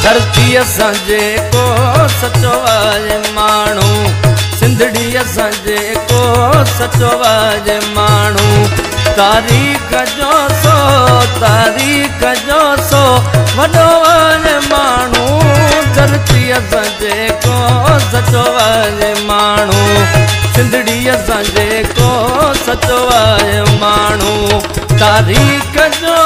धरती असांजे को सचो आहे माण्हू सिंधड़ी असांजे को सचो आहे माण्हू तारीख़ जो वॾो आहे माण्हू धरती असांजे को सचो आहे माण्हू सिंधड़ी असांजे को सचो आहे माण्हू तारीख़ जो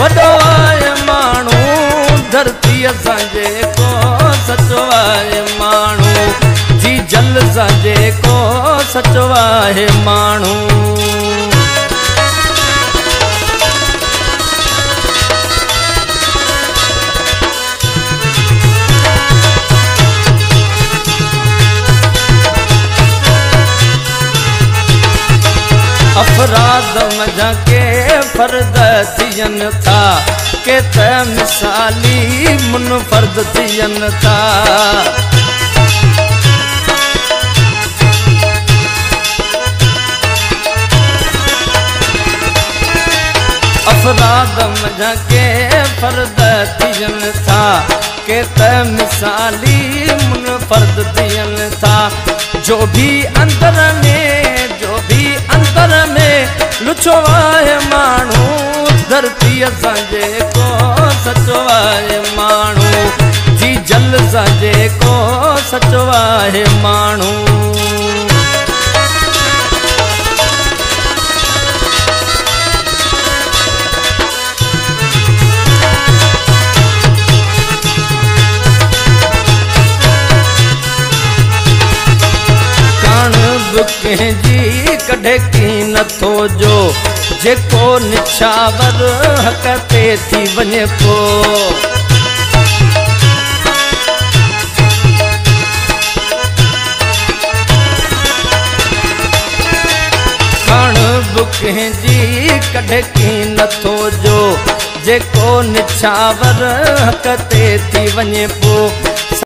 वॾो आहे माण्हू धरती असांजे को सचो आहे माण्हू जी जल असांजे को सचो आहे माण्हू अफराद मजा के फर्द थियन था के त मिसाली मुनफर्द थियन था अफराद मजा के फर्द थियन था के त मिसाली मुनफर्द थियन था जो भी अंदर में लुचो आहे माण्हू धरती असांजे को सचो आहे माण्हू जी जल असांजे को सचो आहे माण्हू कंहिंजी कॾहिं की नथो जो जेको निछावर हक़ ते थी वञे पोइ कण बि कंहिंजी कॾहिं की नथो जो जेको निछावर हक़ ते थी वञे पोइ